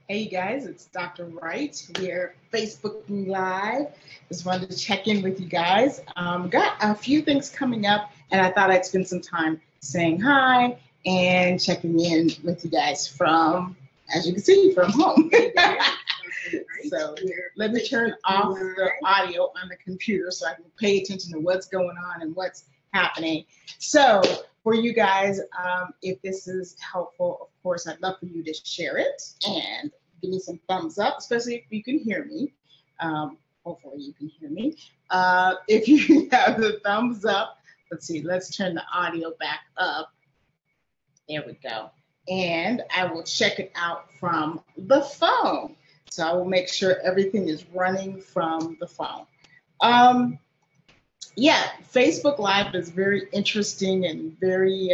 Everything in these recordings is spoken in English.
Hey guys, it's Dr. Wright. We're Facebooking Live. Just wanted to check in with you guys. Got a few things coming up, and I thought I'd spend some time saying hi and checking in with you guys from, as you can see, from home. So let me turn off the audio on the computer so I can pay attention to what's going on and what's happening. So for you guys, if this is helpful, of course, I'd love for you to share it and give me some thumbs up, especially if you can hear me. Hopefully you can hear me. If you have the thumbs up, let's see, let's turn the audio back up. There we go. And I will check it out from the phone. So I will make sure everything is running from the phone. Yeah, Facebook Live is very interesting and very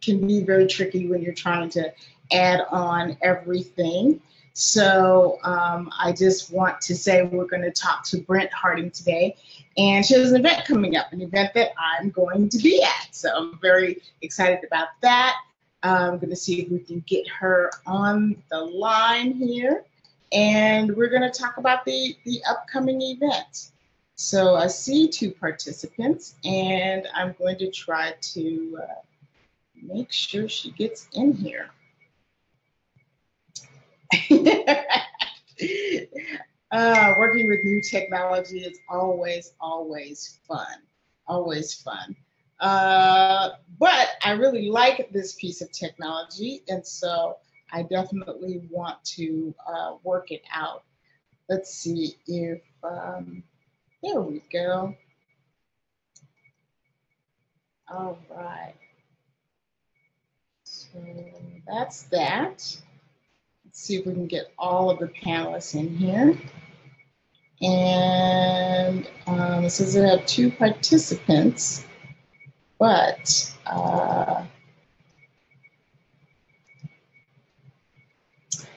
can be very tricky when you're trying to add on everything. So I just want to say we're going to talk to Brent Harding today, and she has an event coming up, an event that I'm going to be at. So I'm very excited about that. I'm going to see if we can get her on the line here, and we're going to talk about the upcoming event. So I see 2 participants, and I'm going to try to make sure she gets in here. Working with new technology is always fun, always fun. But I really like this piece of technology, and so I definitely want to work it out. Let's see if, there we go. All right. So that's that. Let's see if we can get all of the panelists in here. And it says I have 2 participants, but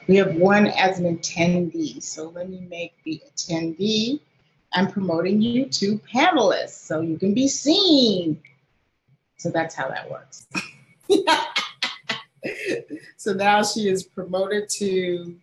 we have 1 as an attendee. So let me make the attendee. I'm promoting you to panelists so you can be seen. So that's how that works. So now she is promoted to,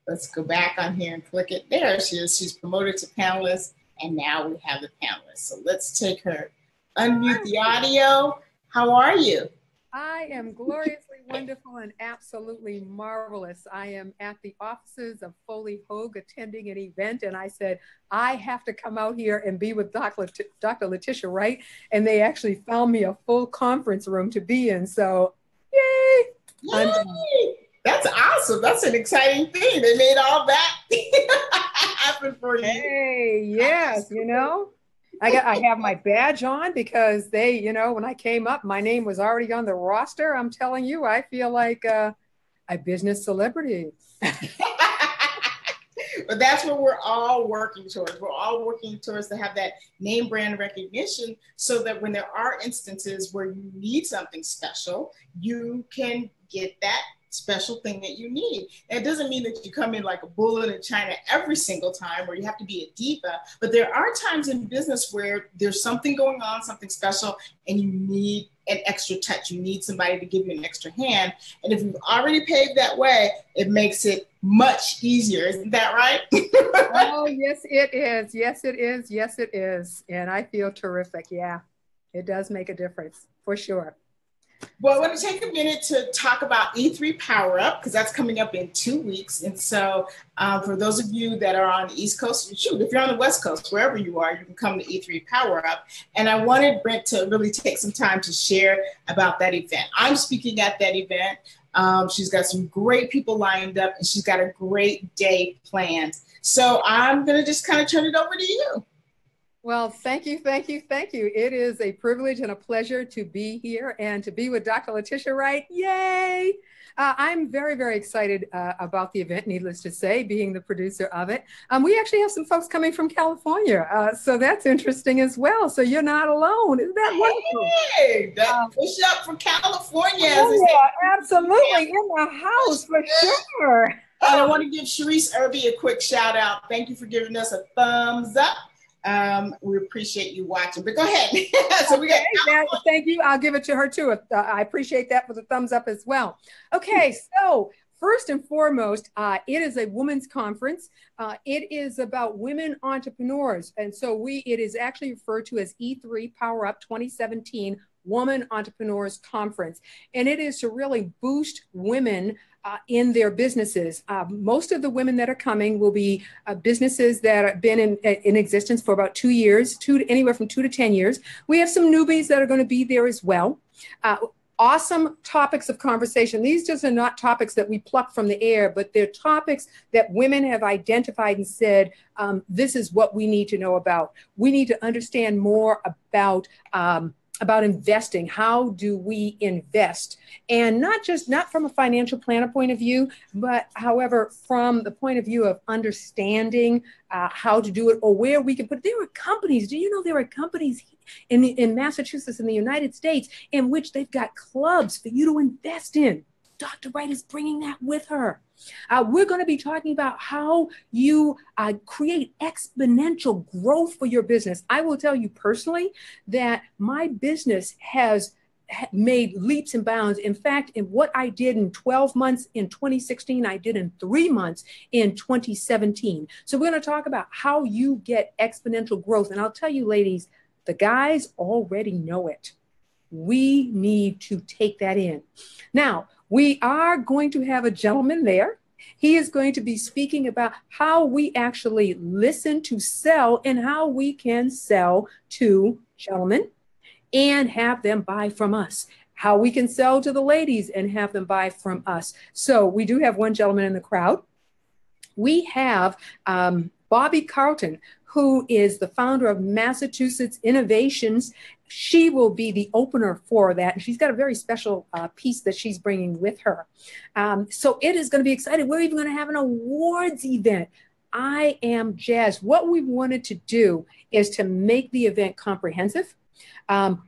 let's go back on here and click it. There she is. She's promoted to panelist, and now we have the panelist. So let's take her, unmute the audio. How are you? I am gloriously wonderful and absolutely marvelous. I am at the offices of Foley Hogue attending an event, and I said, I have to come out here and be with Dr. Letitia Wright, and they actually found me a full conference room to be in, so yay! Yay! That's awesome. That's an exciting thing. They made all that happen for you. Hey, yes, you know. I have my badge on because they, you know, when I came up, my name was already on the roster. I'm telling you, I feel like a business celebrity. But that's what we're all working towards. We're all working towards to have that name brand recognition so that when there are instances where you need something special, you can get that special thing that you need. And it doesn't mean that you come in like a bull in China every single time or you have to be a diva, but there are times in business where there's something going on, something special, and you need an extra touch. You need somebody to give you an extra hand. And if you've already paved that way, it makes it much easier. Isn't that right? Oh, yes, it is. Yes, it is. Yes, it is. And I feel terrific. Yeah, it does make a difference for sure. Well, I want to take a minute to talk about E3 Power Up because that's coming up in 2 weeks. And so for those of you that are on the East Coast, shoot, if you're on the West Coast, wherever you are, you can come to E3 Power Up. And I wanted Brent to really take some time to share about that event. I'm speaking at that event. She's got some great people lined up and she's got a great day planned. So I'm going to just kind of turn it over to you. Well, thank you, thank you, thank you. It is a privilege and a pleasure to be here and to be with Dr. Letitia Wright. Yay! I'm very, very excited about the event, needless to say, being the producer of it. We actually have some folks coming from California, so that's interesting as well. So you're not alone. Isn't that wonderful? Hey, push up for California. Oh, yeah, absolutely. In the house for sure. And I want to give Sharice Irby a quick shout out. Thank you for giving us a thumbs up. We appreciate you watching, but go ahead. So we got thank you. I'll give it to her too. I appreciate that for the thumbs up as well. Okay, so first and foremost, it is a women's conference. It is about women entrepreneurs. And so it is actually referred to as E3 Power Up 2017 Woman Entrepreneurs Conference. And it is to really boost women in their businesses. Most of the women that are coming will be businesses that have been in existence for about 2 years, anywhere from 2 to 10 years. We have some newbies that are going to be there as well. Awesome topics of conversation. These just are not topics that we pluck from the air, but they're topics that women have identified and said, this is what we need to know about. We need to understand more about investing. How do we invest? And not from a financial planner point of view, but however, from the point of view of understanding how to do it or where we can put. There are companies. Do you know there are companies in Massachusetts, in the United States, in which they've got clubs for you to invest in? Dr. Wright is bringing that with her. We're going to be talking about how you create exponential growth for your business. I will tell you personally that my business has made leaps and bounds. In fact, in what I did in 12 months in 2016, I did in 3 months in 2017. So we're going to talk about how you get exponential growth. And I'll tell you, ladies, the guys already know it. We need to take that in. Now, we are going to have a gentleman there. He is going to be speaking about how we actually listen to sell and how we can sell to gentlemen and have them buy from us. How we can sell to the ladies and have them buy from us. So we do have one gentleman in the crowd. We have Bobby Carlton, who is the founder of Massachusetts Innovations. She will be the opener for that. And she's got a very special piece that she's bringing with her. So it is going to be exciting. We're even going to have an awards event. I am jazzed. What we wanted to do is to make the event comprehensive.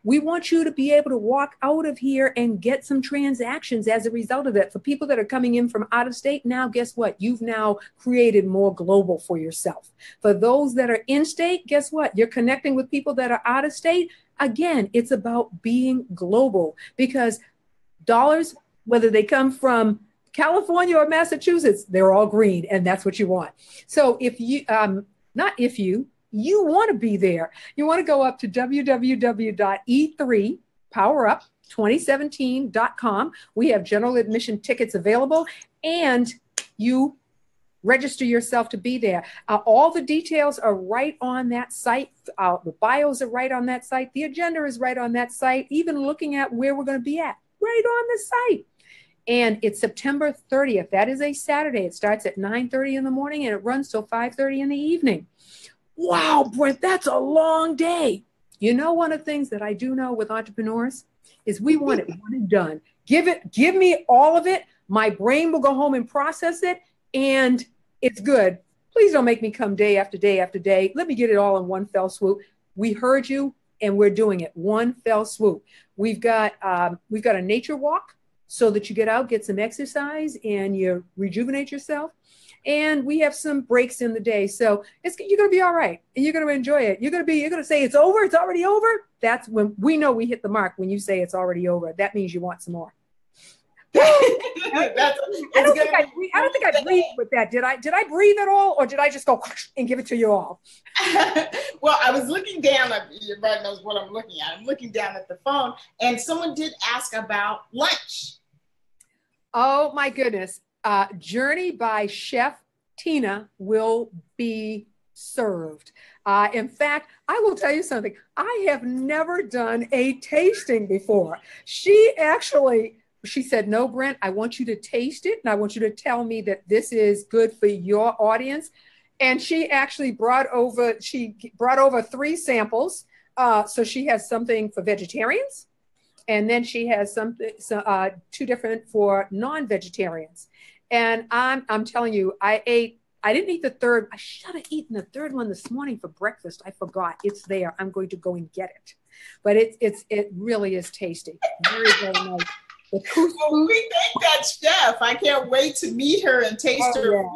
We want you to be able to walk out of here and get some transactions as a result of it. For people that are coming in from out of state, now guess what? You've now created more global for yourself. For those that are in state, guess what? You're connecting with people that are out of state. Again, it's about being global, because dollars, whether they come from California or Massachusetts, they're all green, and that's what you want. So if you, you want to be there, you want to go up to www.e3powerup2017.com. We have general admission tickets available, and you register yourself to be there. All the details are right on that site. The bios are right on that site. The agenda is right on that site, even looking at where we're going to be at, right on the site. And it's September 30th. That is a Saturday. It starts at 9:30 in the morning and it runs till 5:30 in the evening. Wow, Brent, that's a long day. You know, one of the things that I do know with entrepreneurs is we want it one and done. Give me all of it. My brain will go home and process it, and it's good. Please don't make me come day after day after day. Let me get it all in one fell swoop. We heard you, and we're doing it one fell swoop. We've got a nature walk so that you get out, get some exercise, and you rejuvenate yourself. And we have some breaks in the day. So you're going to be all right. And you're going to enjoy it. You're going to say it's over. It's already over. That's when we know we hit the mark. When you say it's already over, that means you want some more. I don't think I breathed with that. Did I breathe at all? Or did I just go and give it to you all? Well, I was looking down. Everybody knows what I'm looking at. I'm looking down at the phone, and someone did ask about lunch. Oh, my goodness. Journey by Chef Tina will be served. In fact, I will tell you something. I have never done a tasting before. She said, no, Brent, I want you to taste it. And I want you to tell me that this is good for your audience. And she actually brought over 3 samples. So she has something for vegetarians. And then she has 2 different for non-vegetarians. And I'm telling you, I didn't eat the third. I should have eaten the third one this morning for breakfast. I forgot. It's there. I'm going to go and get it. But it really is tasty. Very, very nice. Well, we thank that chef. I can't wait to meet her and taste her food.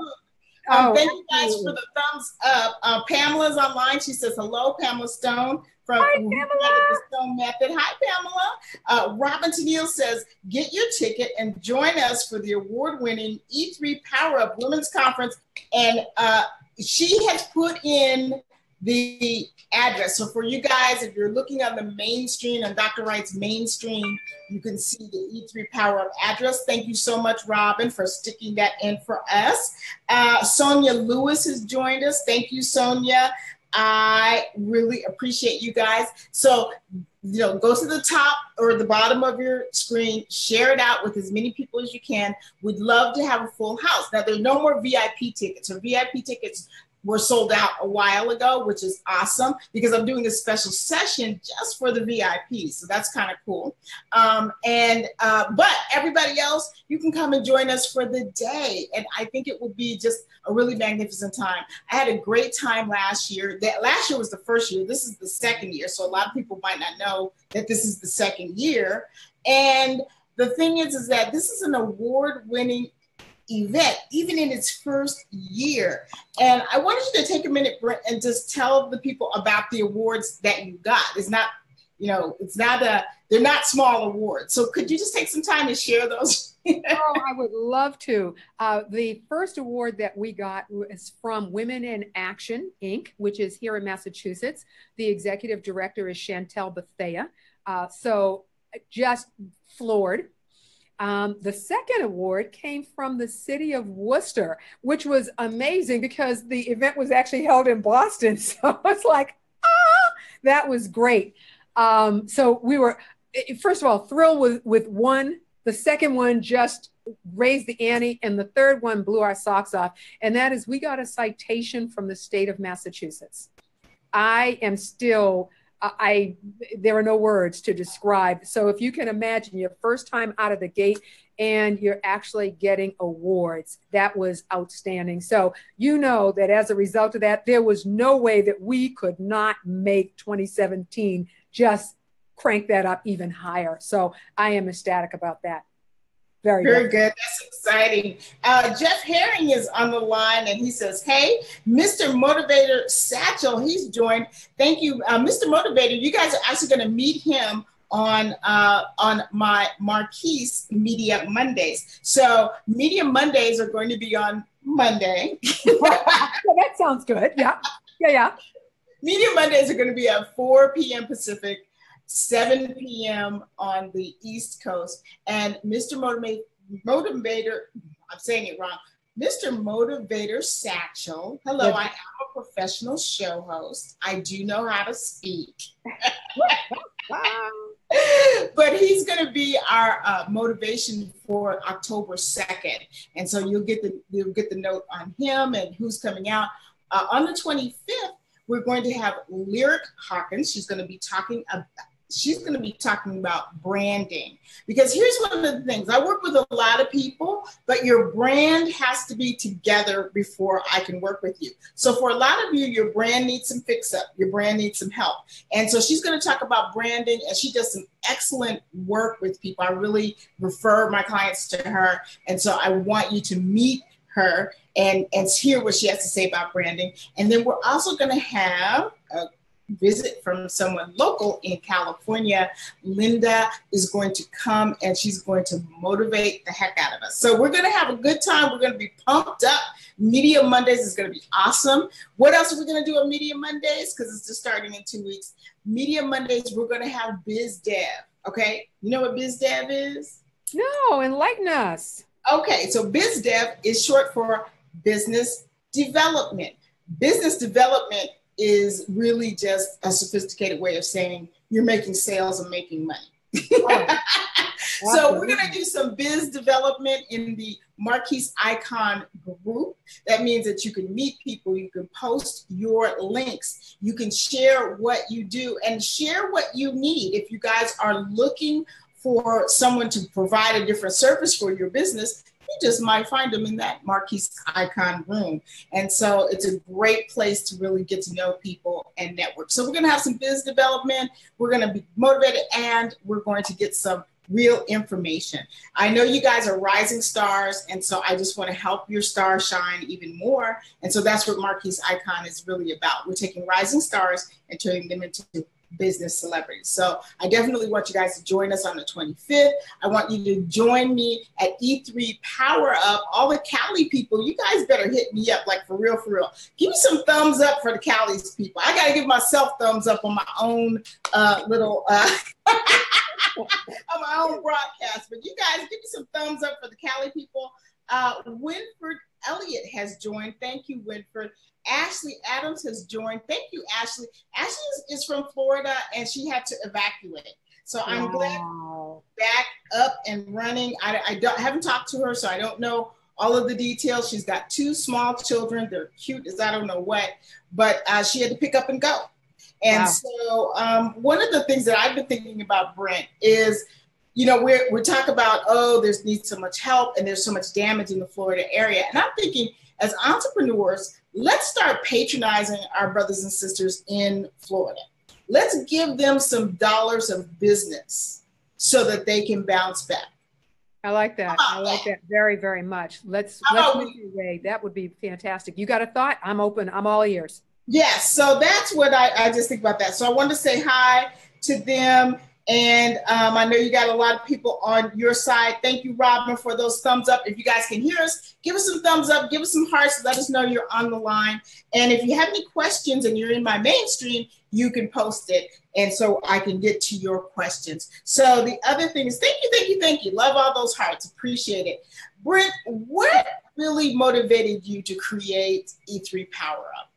Thank you guys for the thumbs up. Pamela's online. She says, hello, Pamela Stone from Hi, who created the Pamela. Stone Method. Hi, Pamela. Robin Tennille says, get your ticket and join us for the award-winning E3 Power Up Women's Conference. And she has put in the address. So for you guys, if you're looking on the main screen, on Dr. Wright's main screen, you can see the E3 Power Up address. Thank you so much, Robin, for sticking that in for us. Sonia Lewis has joined us. Thank you, Sonia. I really appreciate you guys. So, go to the top or the bottom of your screen, share it out with as many people as you can. We'd love to have a full house. Now, there's no more VIP tickets. So VIP tickets were sold out a while ago, which is awesome because I'm doing a special session just for the VIP. So that's kind of cool. But everybody else, you can come and join us for the day. And I think it will be just a really magnificent time. I had a great time last year. Last year was the first year. This is the second year. So a lot of people might not know that this is the second year. And the thing is that this is an award-winning event, even in its first year. And I wanted you to take a minute, Brent, and just tell the people about the awards that you got. It's not, they're not small awards. So could you just take some time to share those? Oh, I would love to. The first award that we got was from Women in Action, Inc., which is here in Massachusetts. The executive director is Chantel Bethea. So just floored. The second award came from the city of Worcester, which was amazing because the event was actually held in Boston. So it's like, that was great. So we were, first of all, thrilled with one. The second one just raised the ante, and the third one blew our socks off. And that is, we got a citation from the state of Massachusetts. I am still, there are no words to describe. So if you can imagine your first time out of the gate and you're actually getting awards, that was outstanding. So you know that as a result of that, there was no way that we could not make 2017 just crank that up even higher. So I am ecstatic about that. Very good. That's exciting. Jeff Herring is on the line and he says, hey, Mr. Motivator Satchel, he's joined. Thank you, Mr. Motivator. You guys are actually going to meet him on my Marquise Media Mondays. So Media Mondays are going to be on Monday. That sounds good. Yeah. Media Mondays are going to be at 4 p.m. Pacific, 7 p.m. on the East Coast. And Mr. Motivator, I'm saying it wrong, Mr. Motivator Satchel, hello, yes. I am a professional show host. I do know how to speak. But he's going to be our motivation for October 2nd. And so you'll get the note on him and who's coming out. On the 25th, we're going to have Lyric Hawkins. She's going to be talking about branding, because here's one of the things. I work with a lot of people, but your brand has to be together before I can work with you. So for a lot of you, your brand needs some fix up. Your brand needs some help. And so she's going to talk about branding, and she does some excellent work with people. I really refer my clients to her. And so I want you to meet her and hear what she has to say about branding. And then we're also going to have a visit from someone local in California. Linda is going to come and she's going to motivate the heck out of us. So we're going to have a good time. We're going to be pumped up. Media Mondays is going to be awesome. What else are we going to do on Media Mondays? Because it's just starting in 2 weeks. Media Mondays, we're going to have Biz Dev. Okay. You know what Biz Dev is? No, enlighten us. Okay. So Biz Dev is short for business development. Business development is really just a sophisticated way of saying you're making sales and making money. So we're going to do some biz development in the Marquise Icon group. That means that you can meet people, you can post your links, you can share what you do and share what you need. If you guys are looking for someone to provide a different service for your business, you just might find them in that Marquise Icon room. And so it's a great place to really get to know people and network. So we're going to have some biz development. We're going to be motivated, and we're going to get some real information. I know you guys are rising stars, and so I just want to help your star shine even more. And so that's what Marquise Icon is really about. We're taking rising stars and turning them into business celebrities. So I definitely want you guys to join us on the 25th. I want you to join me at E3 Power Up. All the Cali people, you guys better hit me up, like for real, for real. Give me some thumbs up for the Cali's people. I got to give myself thumbs up on my own little, on my own broadcast. But you guys give me some thumbs up for the Cali people. Winford Elliott has joined. Thank you, Winford. Ashley Adams has joined. Thank you, Ashley. Ashley is from Florida and she had to evacuate. So I'm glad back up and running. I haven't talked to her, so I don't know all of the details. She's got 2 small children. They're cute as I don't know what, but she had to pick up and go. And so one of the things that I've been thinking about, Brent, is, you know, we're talking about, oh, there's needs so much help and there's so much damage in the Florida area. And I'm thinking, as entrepreneurs, let's start patronizing our brothers and sisters in Florida. Let's give them some dollars of business so that they can bounce back. I like that. I like that very, very much. Let's make your way. That would be fantastic. You got a thought? I'm open. I'm all ears. Yes. So that's what I just think about that. So I wanted to say hi to them. And I know you got a lot of people on your side. Thank you, Robin, for those thumbs up. If you guys can hear us, give us some thumbs up, give us some hearts, let us know you're on the line. And if you have any questions and you're in my mainstream, you can post it. And so I can get to your questions. So the other thing is, thank you, thank you, thank you. Love all those hearts. Appreciate it. Brent, what really motivated you to create E3 Power Up?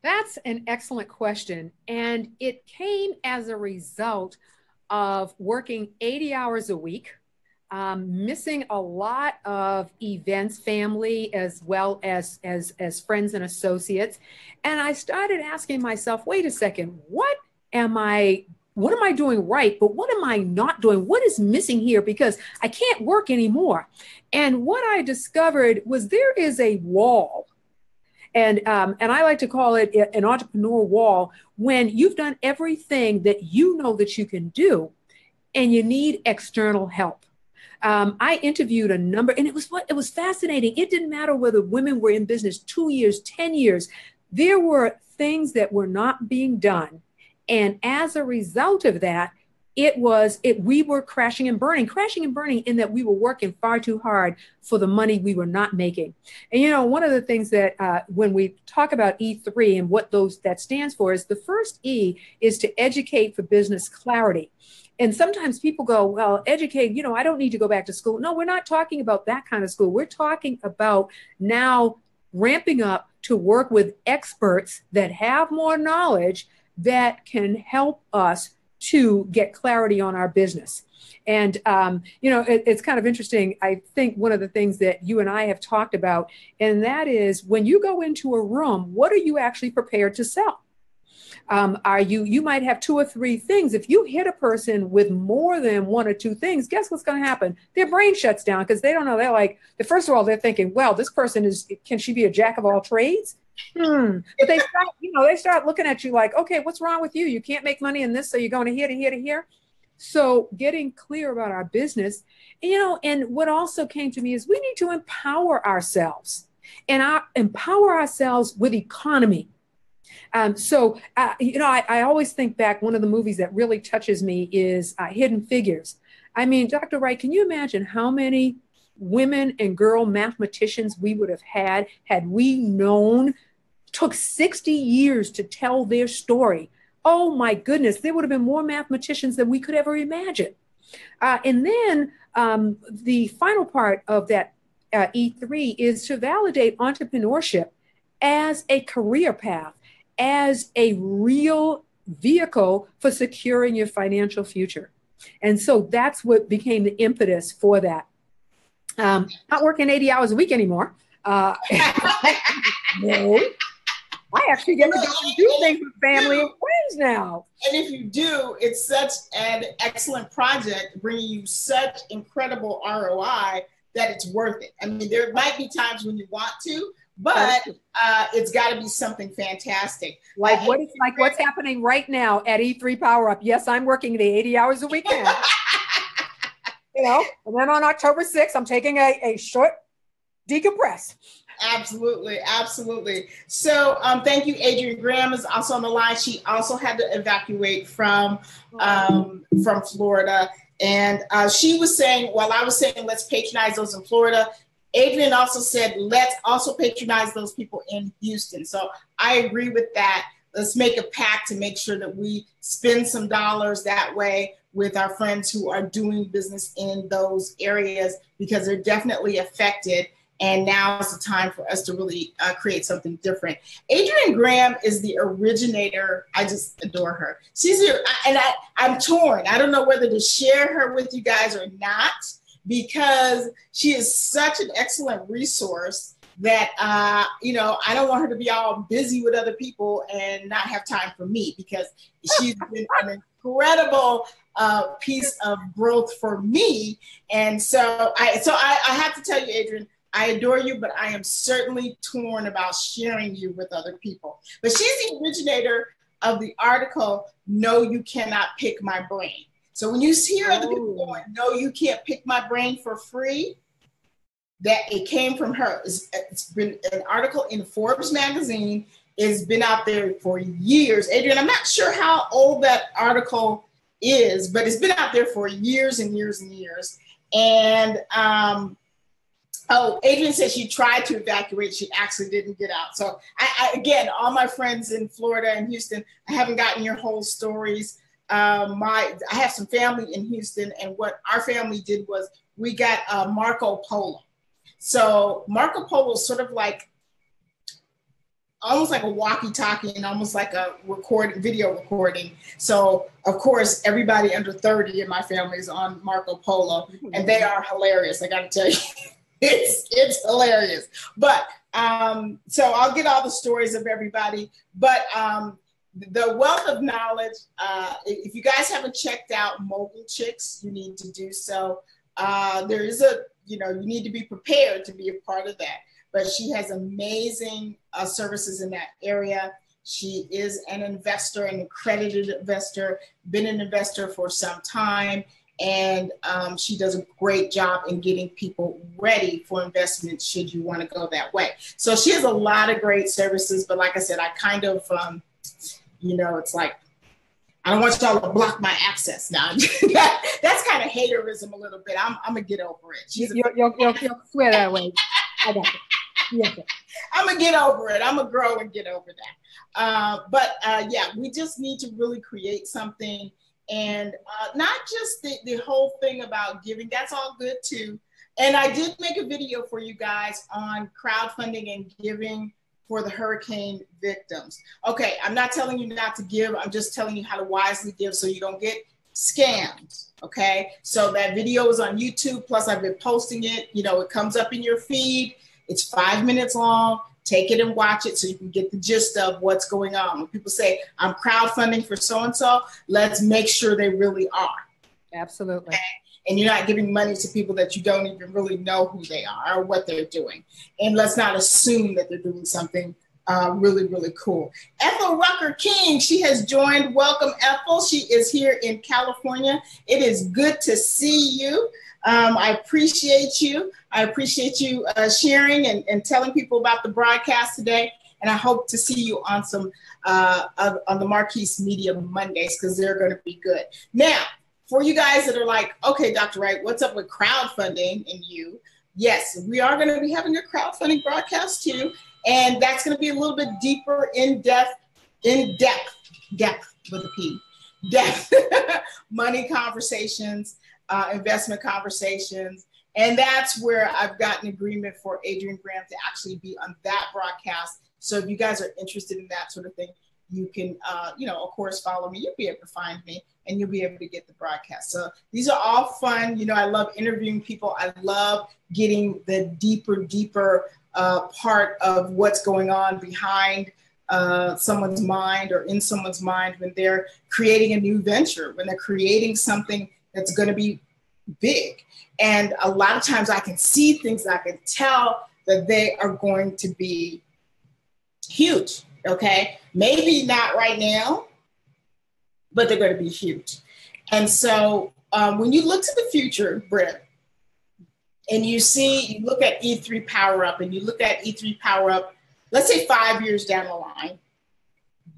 That's an excellent question. And it came as a result of working 80 hours a week, missing a lot of events, family, as well as friends and associates. And I started asking myself, wait a second, what am I doing right? But what am I not doing? What is missing here? Because I can't work anymore. And what I discovered was there is a wall. And I like to call it an entrepreneur wall when you've done everything that you know that you can do and you need external help. I interviewed a number, and it was fascinating. It didn't matter whether women were in business 2 years, 10 years. There were things that were not being done. And as a result of that, we were crashing and burning in that we were working far too hard for the money we were not making. And, you know, one of the things that when we talk about E3 and what that stands for is the first E is to educate for business clarity. And sometimes people go, well, educate, you know, I don't need to go back to school. No, we're not talking about that kind of school. We're talking about now ramping up to work with experts that have more knowledge that can help us to get clarity on our business. And, you know, it's kind of interesting. I think one of the things that you and I have talked about, and that is when you go into a room, what are you actually prepared to sell? You might have 2 or 3 things. If you hit a person with more than 1 or 2 things, guess what's going to happen? Their brain shuts down because they don't know. They're like, first of all, they're thinking, well, this person can she be a jack of all trades? But they start looking at you like, okay, what's wrong with you? You can't make money in this, so you're going to here to here to here. So getting clear about our business, you know, and what also came to me is we need to empower ourselves and empower ourselves with economy. You know, I always think back, one of the movies that really touches me is Hidden Figures. I mean, Dr. Wright, can you imagine how many women and girl mathematicians we would have had we known? Took 60 years to tell their story. Oh my goodness, there would have been more mathematicians than we could ever imagine. And then the final part of that E3 is to validate entrepreneurship as a career path, as a real vehicle for securing your financial future. And so that's what became the impetus for that. Not working 80 hours a week anymore. No. I actually get to go and do things with family and friends now. And if you do, it's such an excellent project, bringing you such incredible ROI that it's worth it. I mean, there might be times when you want to, but it's got to be something fantastic. Like what's happening right now at E3 Power Up. Yes, I'm working the 80 hours a week now. You know, and then on October 6th, I'm taking a short decompress. Absolutely, absolutely. So thank you. Adrian Graham is also on the line. She also had to evacuate from Florida. And she was saying, while I was saying, let's patronize those in Florida, Adrian also said, let's also patronize those people in Houston. So I agree with that. Let's make a pact to make sure that we spend some dollars that way with our friends who are doing business in those areas, because they're definitely affected. And now is the time for us to really create something different. Adrian Graham is the originator. I just adore her. She's here, and I'm torn. I don't know whether to share her with you guys or not, because she is such an excellent resource that, I don't want her to be all busy with other people and not have time for me, because she's been an incredible piece of growth for me. And so I have to tell you, Adrian, I adore you, but I am certainly torn about sharing you with other people. But she's the originator of the article, No, You Cannot Pick My Brain. So when you hear other people going, no, you can't pick my brain for free, that it came from her. It's been an article in Forbes magazine. It's been out there for years. Adrian, I'm not sure how old that article is, but it's been out there for years and years and years. And Adrian said she tried to evacuate. She actually didn't get out. So again, all my friends in Florida and Houston, I haven't gotten your whole stories. I have some family in Houston, and what our family did was we got Marco Polo. So Marco Polo is sort of like, almost like a walkie-talkie and almost like a video recording. So of course, everybody under 30 in my family is on Marco Polo, and they are hilarious. I got to tell you. It's hilarious. But so I'll get all the stories of everybody. But the wealth of knowledge, if you guys haven't checked out Mobile Chicks, you need to do so. There is you need to be prepared to be a part of that. But she has amazing services in that area. She is an investor, an accredited investor, been an investor for some time. And she does a great job in getting people ready for investment should you want to go that way. So she has a lot of great services, but like I said, I kind of, it's like, I don't want y'all to block my access now. That's kind of haterism a little bit. I'm gonna get over it. You'll swear that way. I got it. Yes, I'm gonna get over it. I'm gonna grow and get over that. But we just need to really create something. And not just the whole thing about giving, that's all good too. And I did make a video for you guys on crowdfunding and giving for the hurricane victims. Okay, I'm not telling you not to give, I'm just telling you how to wisely give so you don't get scammed, okay? So that video is on YouTube, plus I've been posting it, it comes up in your feed, it's 5 minutes long. Take it and watch it so you can get the gist of what's going on. When people say, I'm crowdfunding for so-and-so, let's make sure they really are. Absolutely. Okay? And you're not giving money to people that you don't even really know who they are or what they're doing. And let's not assume that they're doing something really, really cool. Ethel Rucker King, she has joined. Welcome, Ethel. She is here in California. It is good to see you. I appreciate you. I appreciate you sharing and telling people about the broadcast today. And I hope to see you on some on the Marquise Media Mondays, because they're going to be good. Now, for you guys that are like, okay, Dr. Wright, what's up with crowdfunding and you? Yes, we are going to be having a crowdfunding broadcast too. And that's going to be a little bit deeper, in depth with a P, depth money conversations, investment conversations. And that's where I've gotten agreement for Adrian Graham to actually be on that broadcast. So if you guys are interested in that sort of thing, you can, of course, follow me. You'll be able to find me and you'll be able to get the broadcast. So these are all fun. I love interviewing people. I love getting the deeper part of what's going on behind someone's mind or in someone's mind when they're creating a new venture, when they're creating something that's going to be big. And a lot of times I can see things, I can tell that they are going to be huge, okay? Maybe not right now, but they're going to be huge. And so when you look to the future, Brent, and you look at E3 Power Up, and you look at E3 Power Up, let's say 5 years down the line,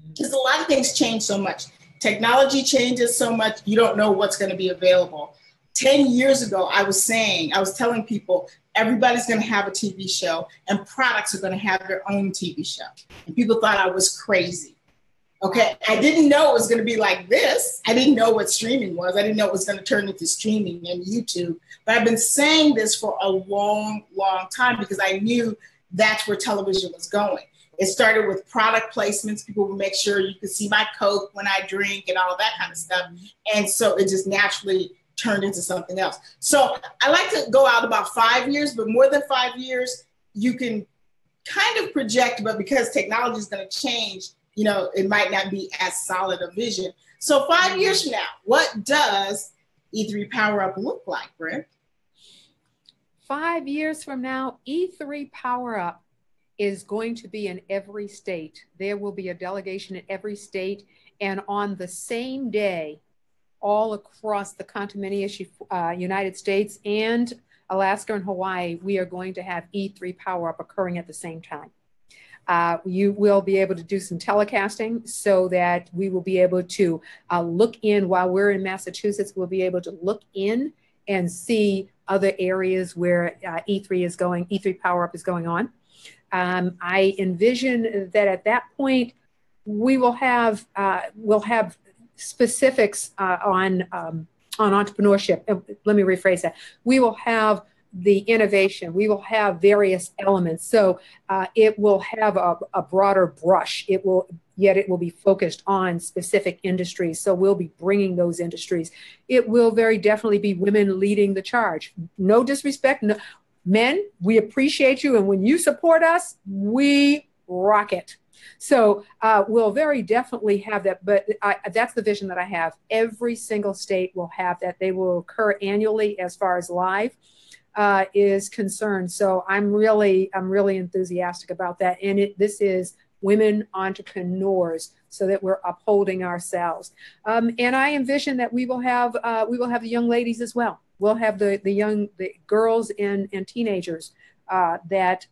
because a lot of things change so much. Technology changes so much, you don't know what's going to be available. 10 years ago, I was telling people, everybody's going to have a TV show and products are going to have their own TV show. And people thought I was crazy. Okay, I didn't know it was going to be like this. I didn't know what streaming was. I didn't know it was going to turn into streaming and YouTube. But I've been saying this for a long, long time because I knew that's where television was going. It started with product placements. People would make sure you could see my Coke when I drink and all that kind of stuff. And so it just naturally turned into something else. So I like to go out about 5 years, but more than 5 years, you can kind of project, but because technology is going to change, it might not be as solid a vision. So 5 years from now, what does E3 Power Up look like, Brent? 5 years from now, E3 Power Up is going to be in every state. There will be a delegation in every state, and on the same day, all across the continental United States and Alaska and Hawaii, we are going to have E3 Power Up occurring at the same time. You will be able to do some telecasting so that we will be able to look in while we're in Massachusetts. We'll be able to look in and see other areas where E3 Power Up is going on. I envision that at that point we will have specifics on entrepreneurship. Let me rephrase that. We will have the innovation. We will have various elements. So it will have a broader brush. It will be focused on specific industries. So we'll be bringing those industries. It will very definitely be women leading the charge. No disrespect. No, men, we appreciate you. And when you support us, we rock it. So we'll very definitely have that, but that's the vision that I have. Every single state will have that. They will occur annually as far as live is concerned. So I'm really enthusiastic about that. And this is women entrepreneurs, so that we're upholding ourselves. And I envision that we will have the young ladies as well. We'll have the girls and teenagers that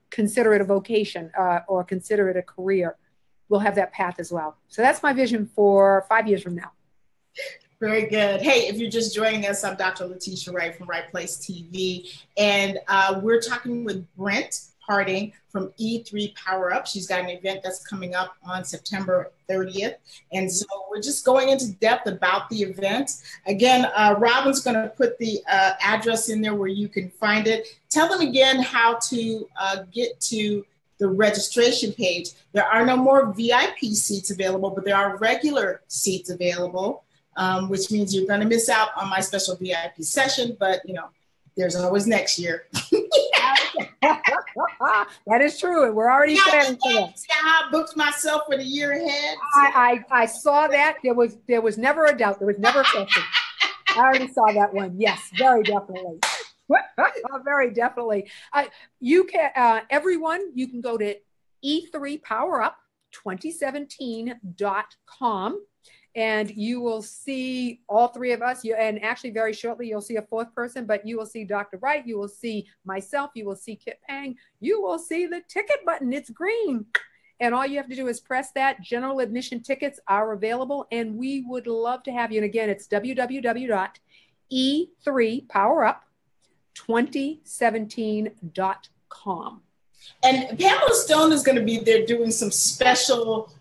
consider it a vocation or consider it a career. We'll have that path as well. So that's my vision for 5 years from now. Very good. Hey, if you're just joining us, I'm Dr. Letitia Wright from Right Place TV, and we're talking with Brent Harding from E3 Power Up. She's got an event that's coming up on September 30th, and so we're just going into depth about the event. Again, Robin's going to put the address in there where you can find it. Tell them again how to get to the registration page. There are no more VIP seats available, but there are regular seats available. Which means you're going to miss out on my special VIP session, but there's always next year. That is true, and we're already planning for that. See how I booked myself for the year ahead? I saw that. There was never a doubt. There was never a question. I already saw that one. Yes, very definitely. Very definitely. You can everyone. You can go to e3powerup2017.com. And you will see all three of us. And actually, very shortly, you'll see a fourth person, but you will see Dr. Wright. You will see myself. You will see Kit Pang. You will see the ticket button. It's green. And all you have to do is press that. General admission tickets are available. And we would love to have you. And again, it's www.e3powerup2017.com. And Pamela Stone is going to be there doing some special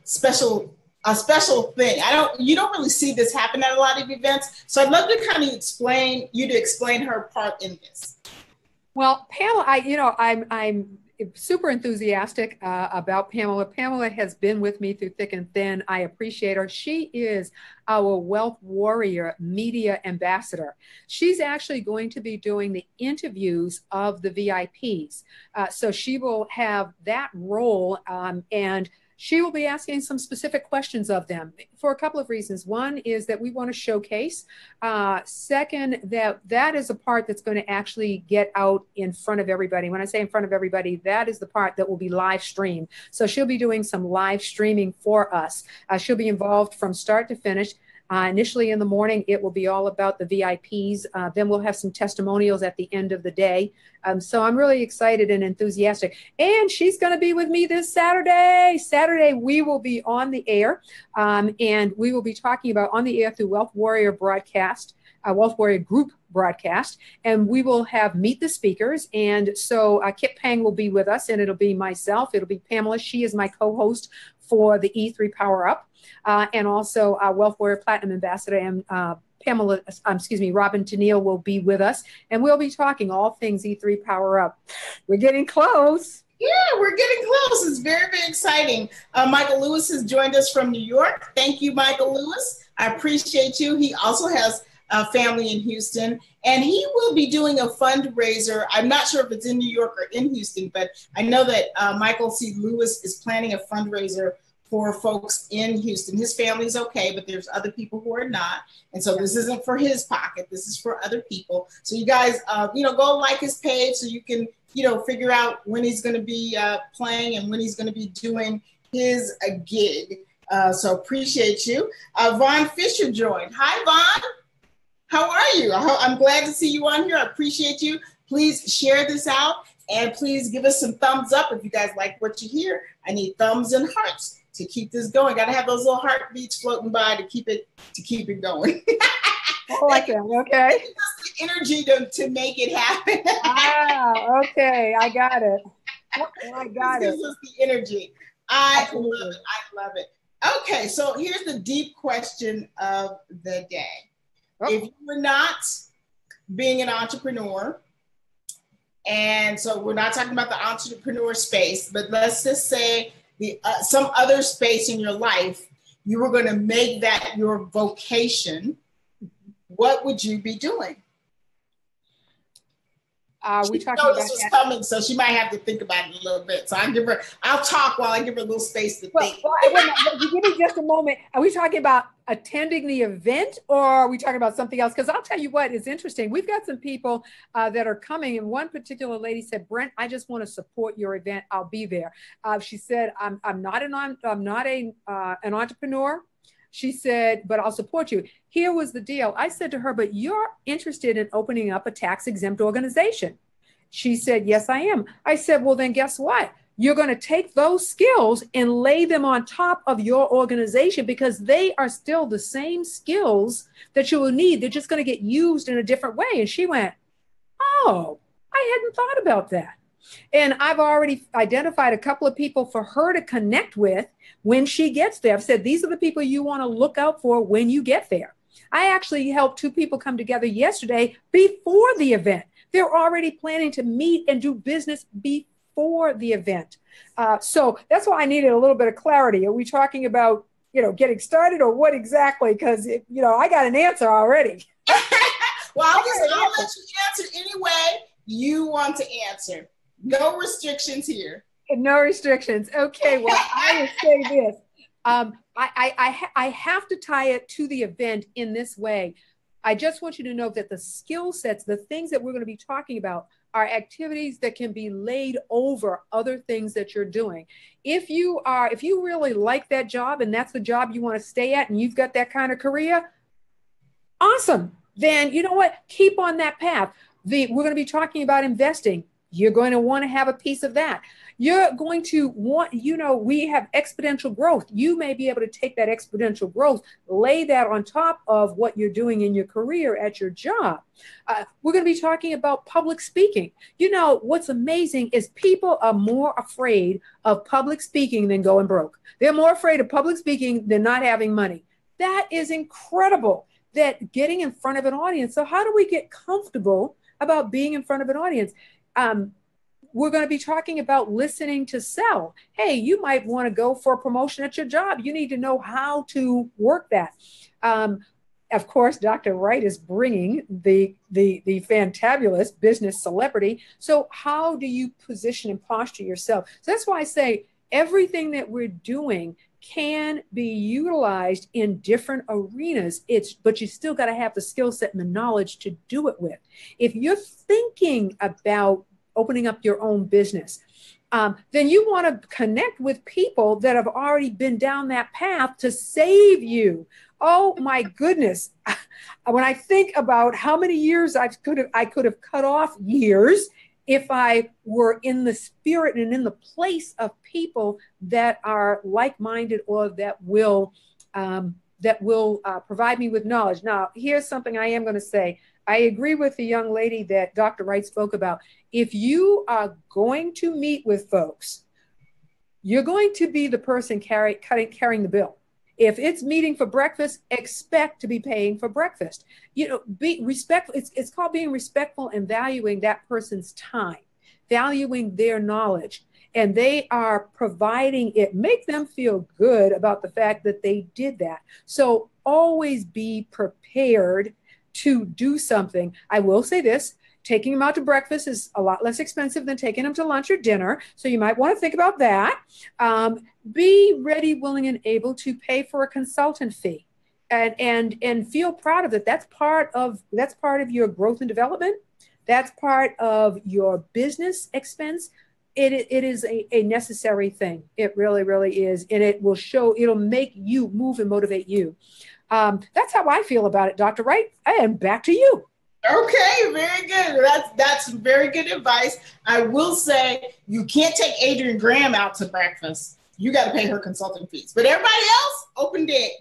thing. You don't really see this happen at a lot of events. So I'd love to kind of explain her part in this. Well, Pamela, I'm super enthusiastic about Pamela. Pamela has been with me through thick and thin. I appreciate her. She is our Wealth Warrior media ambassador. She's actually going to be doing the interviews of the VIPs. So she will have that role, and she will be asking some specific questions of them for a couple of reasons. One is that we want to showcase. Second, that is a part that's going to actually get out in front of everybody. When I say in front of everybody, that is the part that will be live streamed. So she'll be doing some live streaming for us. She'll be involved from start to finish. Initially in the morning, it will be all about the VIPs. Then we'll have some testimonials at the end of the day. So I'm really excited and enthusiastic. And she's going to be with me this Saturday. Saturday, we will be on the air, and we will be talking about on the air through Wealth Warrior broadcast, Wealth Warrior Group broadcast, and we will have Meet the Speakers. And so Kip Pang will be with us, and it'll be myself. It'll be Pamela. She is my co-host for the E3 Power Up, and also Wealth Warrior Platinum Ambassador and Robin Tennille will be with us, and we'll be talking all things E3 Power Up. We're getting close. Yeah, we're getting close. It's very, very exciting. Michael Lewis has joined us from New York. Thank you, Michael Lewis. I appreciate you. He also has a family in Houston, and he will be doing a fundraiser. I'm not sure if it's in New York or in Houston, but I know that Michael C. Lewis is planning a fundraiser for folks in Houston. His family's okay, but there's other people who are not. And so this isn't for his pocket. This is for other people. So you guys, go like his page so you can, figure out when he's going to be playing and when he's going to be doing his gig. So appreciate you. Vaughn Fisher joined. Hi, Vaughn. How are you? I'm glad to see you on here. I appreciate you. Please share this out and please give us some thumbs up if you guys like what you hear. I need thumbs and hearts to keep this going. Got to have those little heartbeats floating by to keep it going. I like that. Okay. The energy to make it happen. Okay. I got it. This gives us the energy. I love it. Okay, so here's the deep question of the day. Oh. If you were not being an entrepreneur, and so we're not talking about the entrepreneur space, but let's just say some other space in your life, you were going to make that your vocation, what would you be doing? We talking about this was coming, so she might have to think about it a little bit. So I'll talk while I give her a little space to think. Give me just a moment. Are we talking about attending the event, or are we talking about something else? Because I'll tell you what is interesting. We've got some people that are coming, and one particular lady said, "Brent, I just want to support your event. I'll be there." She said, "I'm not an entrepreneur." She said, "But I'll support you." Here was the deal. I said to her, "But you're interested in opening up a tax-exempt organization." She said, "Yes, I am." I said, "Well, then guess what? You're going to take those skills and lay them on top of your organization because they are still the same skills that you will need. They're just going to get used in a different way." And she went, "Oh, I hadn't thought about that." And I've already identified a couple of people for her to connect with when she gets there. I've said, these are the people you want to look out for when you get there. I actually helped two people come together yesterday before the event. They're already planning to meet and do business before the event. So that's why I needed a little bit of clarity. Are we talking about, getting started or what exactly? Because, I got an answer already. Well, I'll let you answer any way you want to answer. No restrictions here. No restrictions. Okay, well, I will say this. I have to tie it to the event in this way. I just want you to know that the skill sets, the things that we're going to be talking about are activities that can be laid over other things that you're doing. If you really like that job and that's the job you want to stay at and you've got that kind of career, awesome. Then you know what? Keep on that path. We're going to be talking about investing. You're going to want to have a piece of that. You're going to want, we have exponential growth. You may be able to take that exponential growth, lay that on top of what you're doing in your career at your job. We're going to be talking about public speaking. What's amazing is people are more afraid of public speaking than going broke. They're more afraid of public speaking than not having money. That is incredible, that getting in front of an audience. So how do we get comfortable about being in front of an audience? We're going to be talking about listening to sell. Hey, you might want to go for a promotion at your job. You need to know how to work that. Of course, Dr. Wright is bringing the fantabulous business celebrity. So how do you position and posture yourself? So that's why I say everything that we're doing can be utilized in different arenas. But you still got to have the skill set and the knowledge to do it with. If you're thinking about opening up your own business, then you want to connect with people that have already been down that path to save you Oh my goodness. When I think about how many years I could have cut off years if I were in the spirit and in the place of people that are like-minded or that will provide me with knowledge. Now, here's something I am going to say. I agree with the young lady that Dr. Wright spoke about. If you are going to meet with folks, you're going to be the person carrying the bill. If it's meeting for breakfast, expect to be paying for breakfast. You know, be respectful. It's called being respectful and valuing that person's time, valuing their knowledge. And they are providing it. Make them feel good about the fact that they did that. So always be prepared to do something. I will say this. Taking them out to breakfast is a lot less expensive than taking them to lunch or dinner. So you might want to think about that. Be ready, willing, and able to pay for a consultant fee and feel proud of it. That's part of your growth and development. That's part of your business expense. It is a necessary thing. It really, really is. And it'll make you move and motivate you. That's how I feel about it, Dr. Wright. And back to you. Okay, very good. That's very good advice. I will say you can't take Adrienne Graham out to breakfast. You got to pay her consulting fees. But everybody else, open game.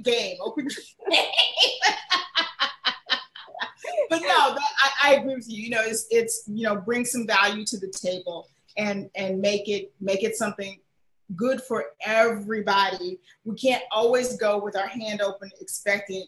But no, I agree with you. You know, it's bring some value to the table and make it something good for everybody. We can't always go with our hand open, expecting.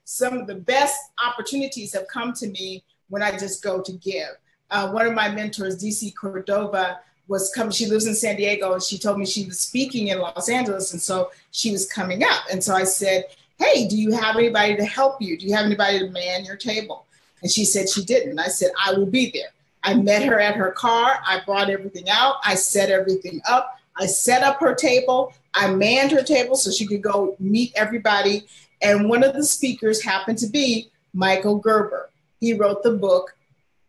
Some of the best opportunities have come to me when I just go to give. One of my mentors, DC Cordova, was coming. She lives in San Diego, and she told me she was speaking in Los Angeles, and so she was coming up. And so I said, hey, do you have anybody to help you? Do you have anybody to man your table? And she said she didn't. I said, I will be there. I met her at her car. I brought everything out. I set everything up. I set up her table. I manned her table so she could go meet everybody. And one of the speakers happened to be Michael Gerber. He wrote the book,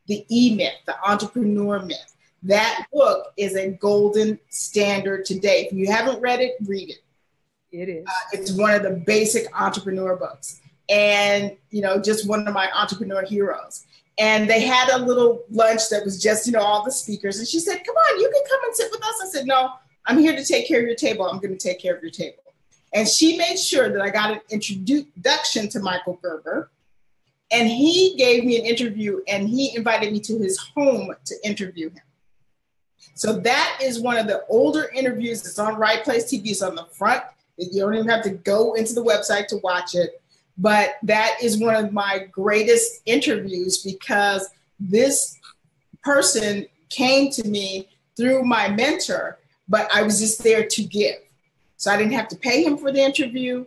The E-Myth, The Entrepreneur Myth. That book is a golden standard today. If you haven't read it, read it. It is. It's one of the basic entrepreneur books. And, just one of my entrepreneur heroes. And they had a little lunch that was just, all the speakers. And she said, come on, you can come and sit with us. I said, no, I'm here to take care of your table. I'm going to take care of your table. And she made sure that I got an introduction to Michael Gerber. And he gave me an interview, and he invited me to his home to interview him. So that is one of the older interviews. It's on Right Place TV. It's on the front. You don't even have to go into the website to watch it. But that is one of my greatest interviews because this person came to me through my mentor, but I was just there to give. So I didn't have to pay him for the interview,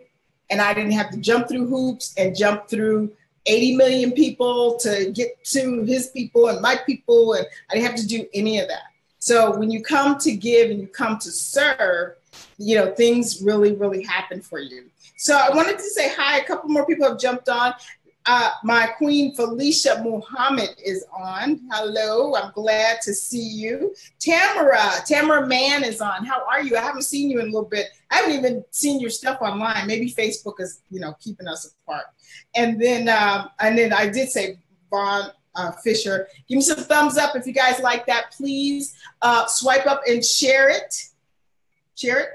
and I didn't have to jump through hoops and jump through 80 million people to get to his people and my people, and I didn't have to do any of that. So when you come to give and you come to serve, things really, really happen for you. So I wanted to say hi. A couple more people have jumped on. My queen Felicia Muhammad is on. Hello, I'm glad to see you. Tamara Mann is on. How are you? I haven't seen you in a little bit. I haven't even seen your stuff online. Maybe Facebook is, keeping us apart. And then I did say Vaughn Fisher. Give me some thumbs up if you guys like that, please. Swipe up and share it.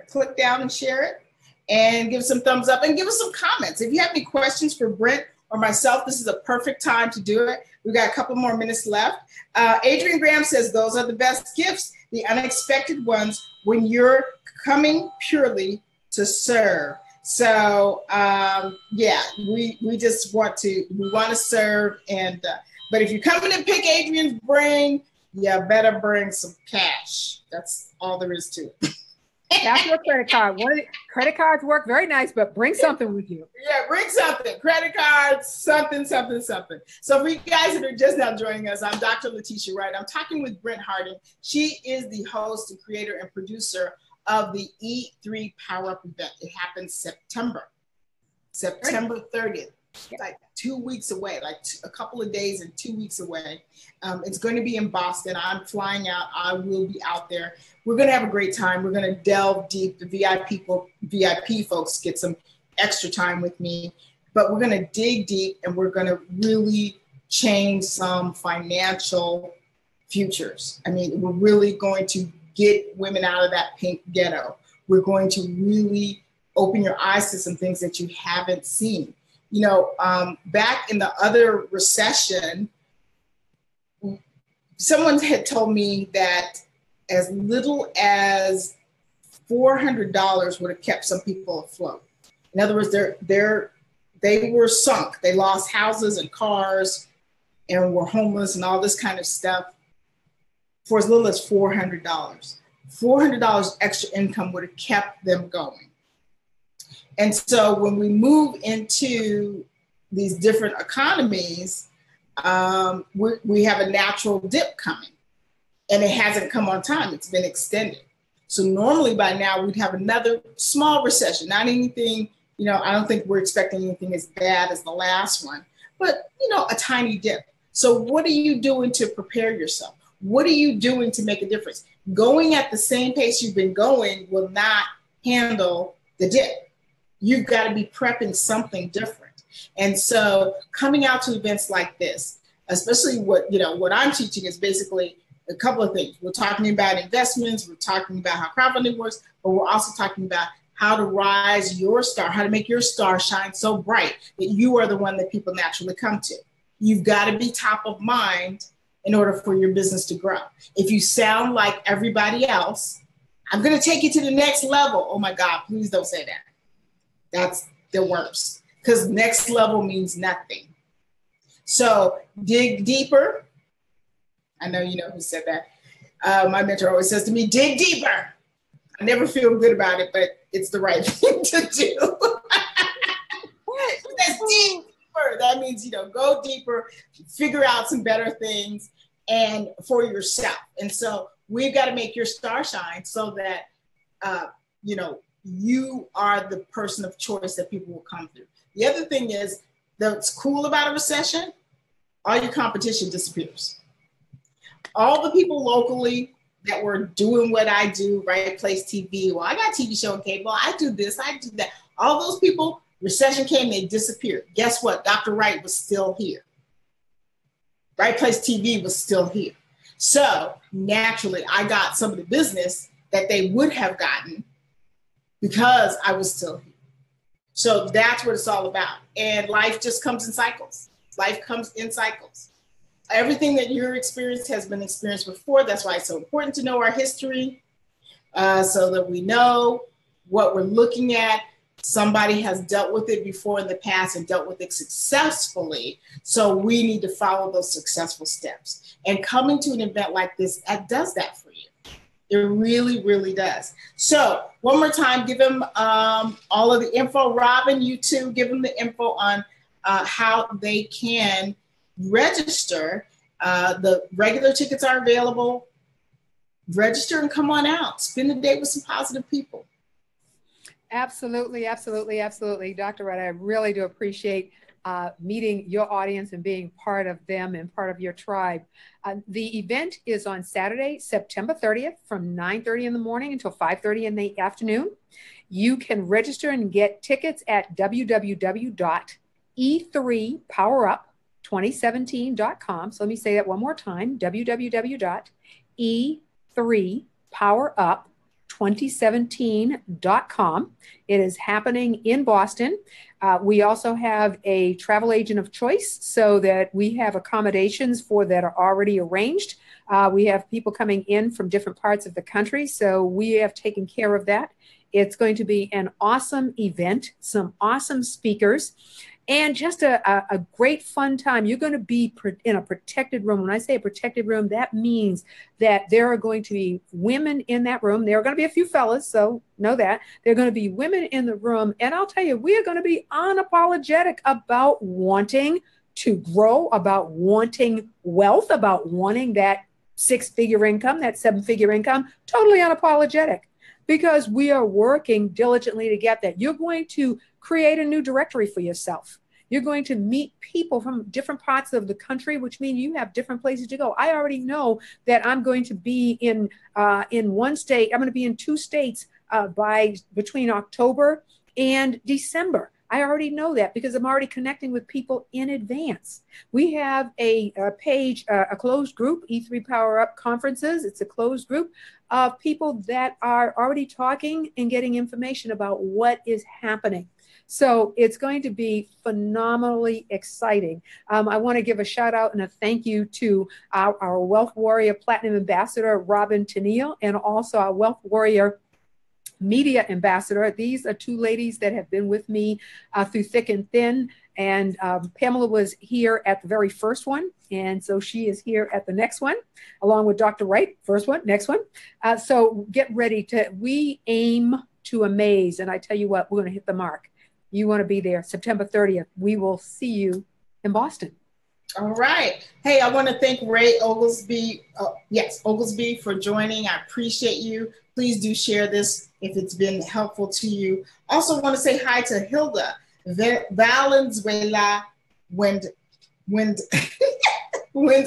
Click down and share it. And give us some thumbs up and give us some comments. If you have any questions for Brent or myself, this is a perfect time to do it. We've got a couple more minutes left. Adrienne Graham says, those are the best gifts, the unexpected ones, when you're coming purely to serve. So we just want to serve. And but if you're coming to pick Adrienne's brain, you better bring some cash. That's all there is to it. That's your credit card. Credit cards work very nice, but bring something with you. Yeah, bring something. Credit cards, something. So for you guys that are just now joining us, I'm Dr. Letitia Wright. I'm talking with Brent Harding. She is the host and creator and producer of the E3 Power Up event. It happens September 30th. Like 2 weeks away, like a couple of days and 2 weeks away. It's going to be in Boston. I'm flying out. I will be out there. We're going to have a great time. We're going to delve deep. The VIP folks get some extra time with me, but we're going to dig deep and we're going to really change some financial futures. I mean, we're really going to get women out of that pink ghetto. We're going to really open your eyes to some things that you haven't seen. You know, back in the other recession, someone had told me that as little as $400 would have kept some people afloat. In other words, they were sunk. They lost houses and cars and were homeless and all this kind of stuff for as little as $400. $400 extra income would have kept them going. And so when we move into these different economies, we have a natural dip coming, and it hasn't come on time. It's been extended. So normally by now we'd have another small recession, not anything, you know, I don't think we're expecting anything as bad as the last one, but, you know, a tiny dip. So what are you doing to prepare yourself? What are you doing to make a difference? Going at the same pace you've been going will not handle the dip. You've got to be prepping something different. And so coming out to events like this, especially what I'm teaching is basically a couple of things. We're talking about investments, we're talking about how crowdfunding works, but we're also talking about how to rise your star, how to make your star shine so bright that you are the one that people naturally come to. You've got to be top of mind in order for your business to grow. If you sound like everybody else, I'm going to take you to the next level. Oh my God, please don't say that. That's the worst, because next level means nothing. So dig deeper. I know you know who said that. My mentor always says to me, dig deeper. I never feel good about it, but it's the right thing to do. That's dig deeper. That means, you know, go deeper, figure out some better things and for yourself. And so we've got to make your star shine so that, you know, you are the person of choice that people will come through. The other thing is that's cool about a recession, all your competition disappears. All the people locally that were doing what I do, Wright Place TV, well, I got a TV show and cable, I do this, I do that. All those people, recession came, they disappeared. Guess what? Dr. Wright was still here. Wright Place TV was still here. So naturally, I got some of the business that they would have gotten because I was still here. So that's what it's all about. And life just comes in cycles. Life comes in cycles. Everything that you're experienced has been experienced before. That's why it's so important to know our history so that we know what we're looking at. Somebody has dealt with it before in the past and dealt with it successfully. So we need to follow those successful steps. And coming to an event like this, that does that for you. It really, really does. So one more time, give them all of the info. Robin, you too, give them the info on how they can register. The regular tickets are available. Register and come on out. Spend the day with some positive people. Absolutely, absolutely, absolutely. Dr. Wright, I really do appreciate meeting your audience and being part of them and part of your tribe. The event is on Saturday, September 30th from 9:30 in the morning until 5:30 in the afternoon. You can register and get tickets at www.e3powerup2017.com. So let me say that one more time, www.e3powerup2017.com. It is happening in Boston. We also have a travel agent of choice so that we have accommodations for that are already arranged. We have people coming in from different parts of the country, so we have taken care of that. It's going to be an awesome event, some awesome speakers, and just a great fun time. You're going to be in a protected room. When I say a protected room, that means that there are going to be women in that room. There are going to be a few fellas, so know that. There are going to be women in the room. And I'll tell you, we are going to be unapologetic about wanting to grow, about wanting wealth, about wanting that six-figure income, that seven-figure income, totally unapologetic, because we are working diligently to get that. You're going to create a new directory for yourself. You're going to meet people from different parts of the country, which means you have different places to go. I already know that I'm going to be in one state. I'm going to be in two states between October And December, I already know that because I'm already connecting with people in advance. We have a page, a closed group, E3 Power Up Conferences. It's a closed group of people that are already talking and getting information about what is happening. So it's going to be phenomenally exciting. I want to give a shout out and a thank you to our Wealth Warrior Platinum Ambassador, Robin Tennille, and also our Wealth Warrior Media Ambassador. These are two ladies that have been with me through thick and thin. And Pamela was here at the very first one. And so she is here at the next one, along with Dr. Wright, first one, next one. So get ready we aim to amaze. And I tell you what, we're going to hit the mark. You want to be there September 30th. We will see you in Boston. All right. Hey, I want to thank Ray Oglesby. Oglesby for joining. I appreciate you. Please do share this if it's been helpful to you. Also want to say hi to Hilda Valenzuela Wendland. Woo!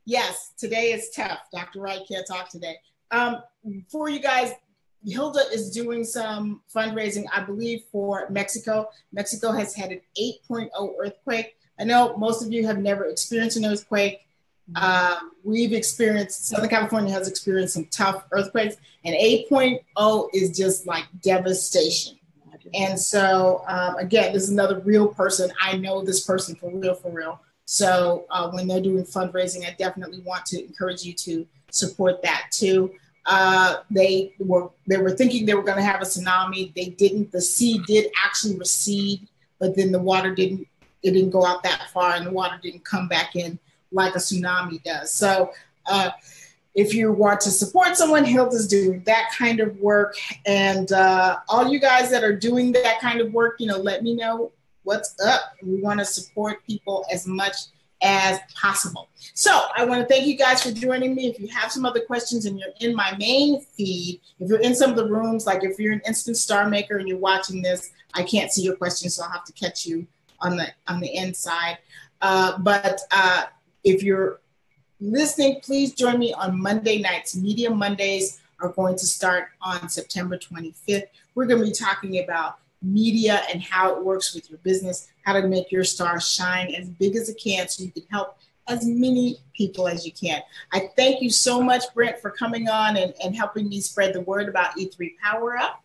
Yes, today is tough. Dr. Wright can't talk today. For you guys, Hilda is doing some fundraising, I believe, for Mexico. Mexico has had an 8.0 earthquake. I know most of you have never experienced an earthquake. Southern California has experienced some tough earthquakes, and 8.0 is just like devastation. And so, again, this is another real person. I know this person for real, for real. So when they're doing fundraising, I definitely want to encourage you to support that too. They were thinking they were going to have a tsunami. They didn't. The sea did actually recede, but then the water didn't go out that far, and the water didn't come back in like a tsunami does. So if you want to support someone, Hilda's doing that kind of work. And all you guys that are doing that kind of work, let me know what's up. We want to support people as much as possible. So I want to thank you guys for joining me. If you have some other questions and you're in my main feed, if you're in some of the rooms, like if you're an instant star maker and you're watching this, I can't see your questions, so I'll have to catch you on the inside. But if you're listening, please join me on Monday nights. Media Mondays are going to start on September 25th. We're going to be talking about media and how it works with your business, how to make your star shine as big as it can so you can help as many people as you can. I thank you so much, Brent, for coming on and helping me spread the word about E3 Power Up.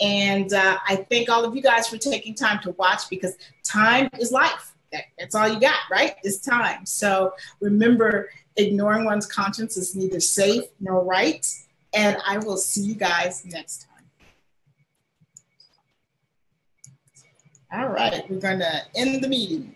And I thank all of you guys for taking time to watch, because time is life. That's all you got, right? It's time. So remember, ignoring one's conscience is neither safe nor right. And I will see you guys next time. All right, we're going to end the meeting.